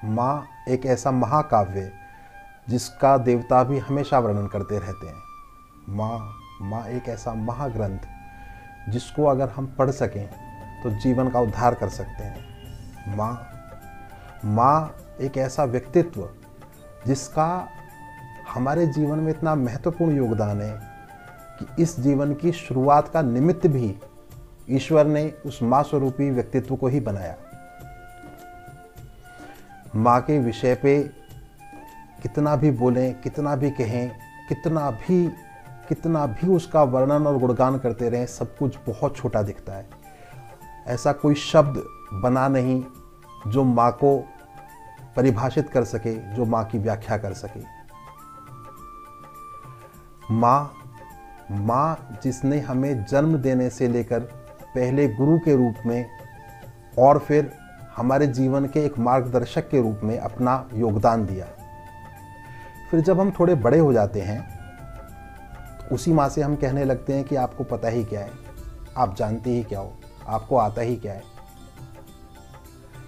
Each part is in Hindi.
माँ एक ऐसा महाकाव्य जिसका देवता भी हमेशा वर्णन करते रहते हैं। माँ एक ऐसा महाग्रंथ जिसको अगर हम पढ़ सकें तो जीवन का उद्धार कर सकते हैं। माँ एक ऐसा व्यक्तित्व जिसका हमारे जीवन में इतना महत्वपूर्ण योगदान है कि इस जीवन की शुरुआत का निमित्त भी ईश्वर ने उस माँ स्वरूपी व्यक्तित्व को ही बनाया। माँ के विषय पे कितना भी बोलें, कितना भी कहें, कितना भी उसका वर्णन और गुणगान करते रहें, सब कुछ बहुत छोटा दिखता है। ऐसा कोई शब्द बना नहीं जो माँ को परिभाषित कर सके, जो माँ की व्याख्या कर सके। माँ जिसने हमें जन्म देने से लेकर पहले गुरु के रूप में और फिर हमारे जीवन के एक मार्गदर्शक के रूप में अपना योगदान दिया। फिर जब हम थोड़े बड़े हो जाते हैं तो उसी माँ से हम कहने लगते हैं कि आपको पता ही क्या है, आप जानते ही क्या हो, आपको आता ही क्या है।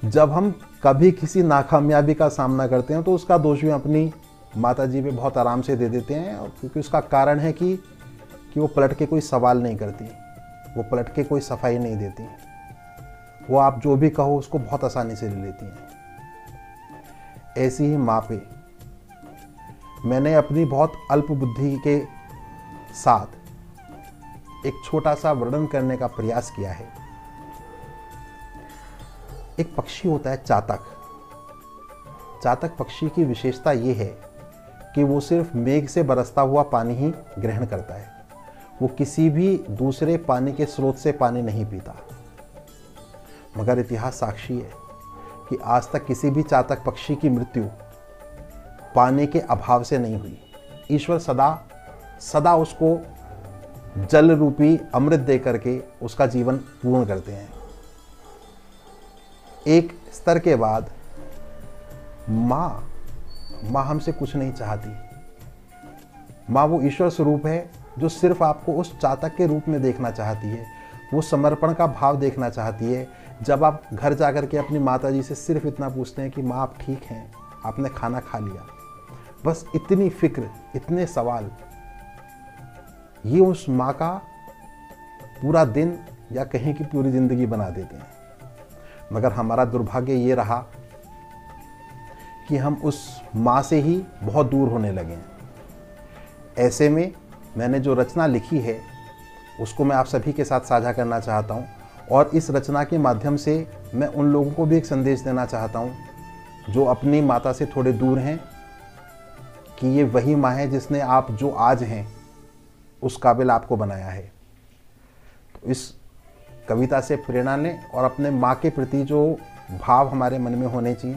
जब हम कभी किसी नाकामयाबी का सामना करते हैं तो उसका दोष भी अपनी माता जी पे बहुत आराम से दे देते हैं, और क्योंकि उसका कारण है कि वो पलट के कोई सवाल नहीं करती, वो पलट के कोई सफाई नहीं देती, वो आप जो भी कहो उसको बहुत आसानी से ले लेती हैं। ऐसी ही माँ पे मैंने अपनी बहुत अल्प बुद्धि के साथ एक छोटा सा वर्णन करने का प्रयास किया है। एक पक्षी होता है चातक। चातक पक्षी की विशेषता ये है कि वो सिर्फ मेघ से बरसता हुआ पानी ही ग्रहण करता है। वो किसी भी दूसरे पानी के स्रोत से पानी नहीं पीता। मगर इतिहास साक्षी है कि आज तक किसी भी चातक पक्षी की मृत्यु पानी के अभाव से नहीं हुई। ईश्वर सदा उसको जल रूपी अमृत दे करके उसका जीवन पूर्ण करते हैं। एक स्तर के बाद माँ हमसे कुछ नहीं चाहती। माँ वो ईश्वर स्वरूप है जो सिर्फ आपको उस चातक के रूप में देखना चाहती है। वो समर्पण का भाव देखना चाहती है। जब आप घर जाकर के अपनी माता जी से सिर्फ इतना पूछते हैं कि माँ आप ठीक हैं, आपने खाना खा लिया, बस इतनी फिक्र, इतने सवाल, ये उस माँ का पूरा दिन या कहीं की पूरी जिंदगी बना देते हैं। मगर हमारा दुर्भाग्य ये रहा कि हम उस माँ से ही बहुत दूर होने लगे हैं। ऐसे में मैंने जो रचना लिखी है उसको मैं आप सभी के साथ साझा करना चाहता हूँ, और इस रचना के माध्यम से मैं उन लोगों को भी एक संदेश देना चाहता हूँ जो अपनी माता से थोड़े दूर हैं, कि ये वही माँ है जिसने आप जो आज हैं उस काबिल आपको बनाया है। तो इस कविता से प्रेरणा लें और अपने माँ के प्रति जो भाव हमारे मन में होने चाहिए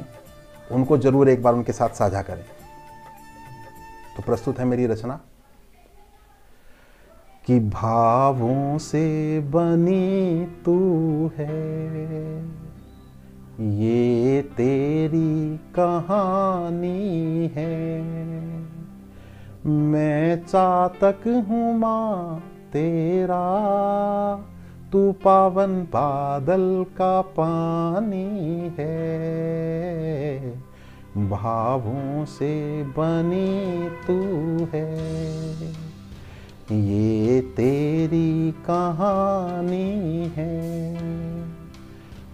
उनको ज़रूर एक बार उनके साथ साझा करें। तो प्रस्तुत है मेरी रचना कि भावों से बनी तू है, ये तेरी कहानी है। मैं चातक हूँ माँ तेरा, तू पावन बादल का पानी है। भावों से बनी तू है, ये तेरी कहानी है।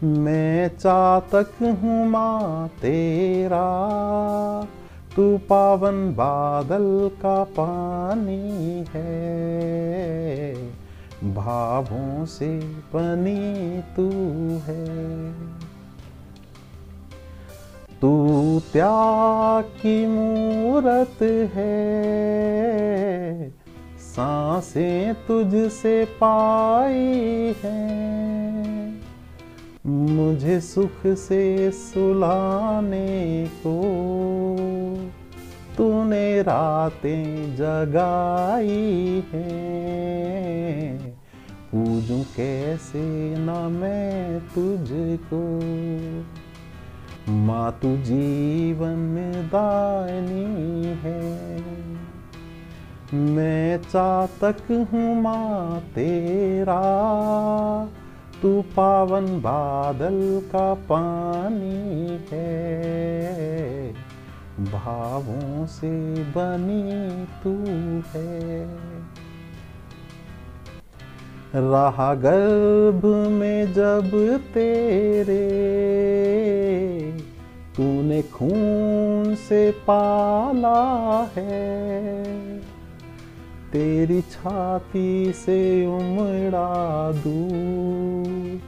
मैं चातक हूँ माँ तेरा, तू पावन बादल का पानी है। भावों से बनी तू है। तू त्याग की मूरत है, सांसें तुझसे पाई हैं। मुझे सुख से सुलाने को तूने रातें जगाई हैं। पूजूं कैसे न मैं तुझको, माँ तू जीवन दायनी है। मैं चातक हूँ माँ तेरा, तू पावन बादल का पानी है, भावों से बनी तू है। राह गर्भ में जब तेरे तूने खून से पाला है, तेरी छाती से उमड़ा दूध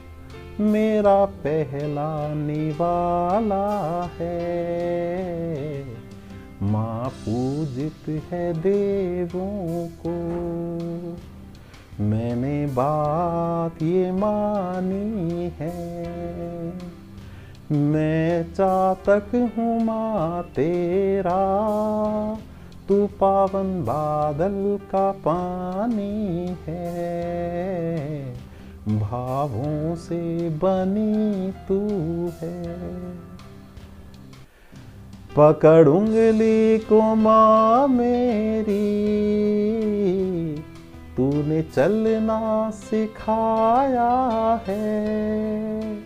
मेरा पहला निवाला है। माँ पूजित है देवों को, मैंने बात ये मानी है। मैं चातक हूँ माँ तेरा, तू पावन बादल का पानी है, भावों से बनी तू है। पकड़ उंगली को माँ मेरी, तूने चलना सिखाया है।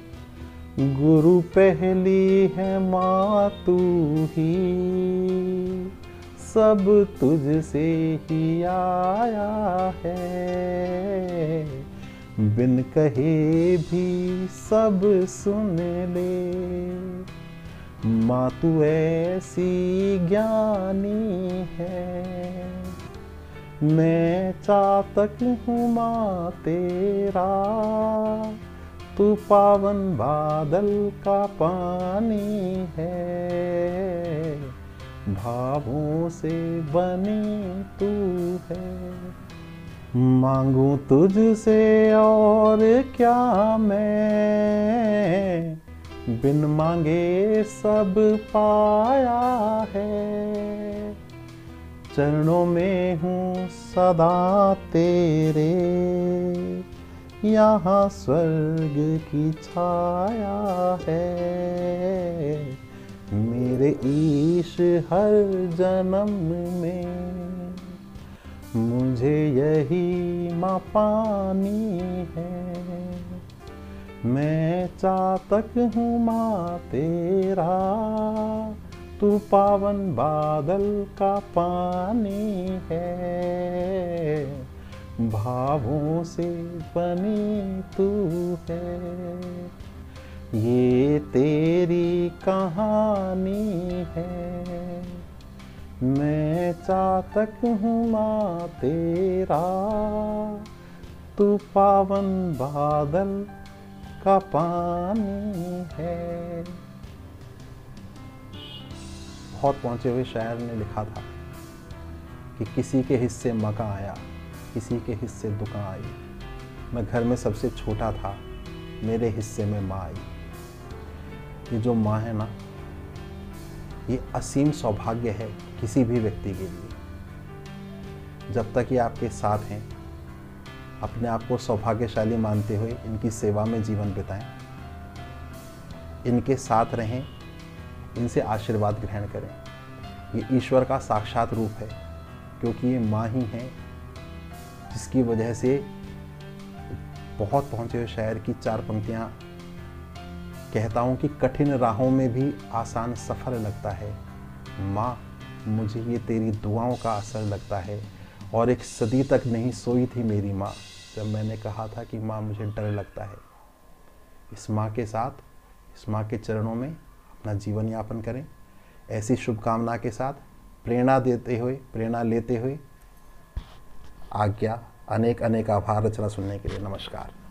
गुरु पहली है माँ तू ही, सब तुझसे ही आया है। बिन कहे भी सब सुन ले, माँ तू ऐसी ज्ञानी है। मैं चातक हूँ माँ तेरा, तू पावन बादल का पानी है, भावों से बनी तू है। मांगू तुझसे और क्या मैं, बिन मांगे सब पाया है। चरणों में हूँ सदा तेरे, यहाँ स्वर्ग की छाया है। मेरे ईश हर जन्म में मुझे यही माँ पानी है। मैं चातक हूँ माँ तेरा, तू पावन बादल का पानी है, भावों से बनी तू है। ये तेरी कहानी है, मैं चातक हूँ माँ तेरा, तू पावन बादल का पानी है। बहुत पहुँचे हुए शायर ने लिखा था कि किसी के हिस्से मका आया, किसी के हिस्से दुकान आई। मैं घर में सबसे छोटा था, मेरे हिस्से में माँ आई। ये जो माँ है ना, ये असीम सौभाग्य है किसी भी व्यक्ति के लिए। जब तक ये आपके साथ हैं, अपने आप को सौभाग्यशाली मानते हुए इनकी सेवा में जीवन बिताएं, इनके साथ रहें, इनसे आशीर्वाद ग्रहण करें। ये ईश्वर का साक्षात रूप है, क्योंकि ये माँ ही है जिसकी वजह से बहुत पहुँचे हुए शायर की 4 पंक्तियाँ कहता हूँ कि कठिन राहों में भी आसान सफ़र लगता है। माँ, मुझे ये तेरी दुआओं का असर लगता है। और 1 सदी तक नहीं सोई थी मेरी माँ, जब मैंने कहा था कि माँ मुझे डर लगता है। इस माँ के साथ, इस माँ के चरणों में अपना जीवन यापन करें। ऐसी शुभकामना के साथ प्रेरणा लेते हुए आज्ञा। अनेक अनेक आभार रचना सुनने के लिए। नमस्कार।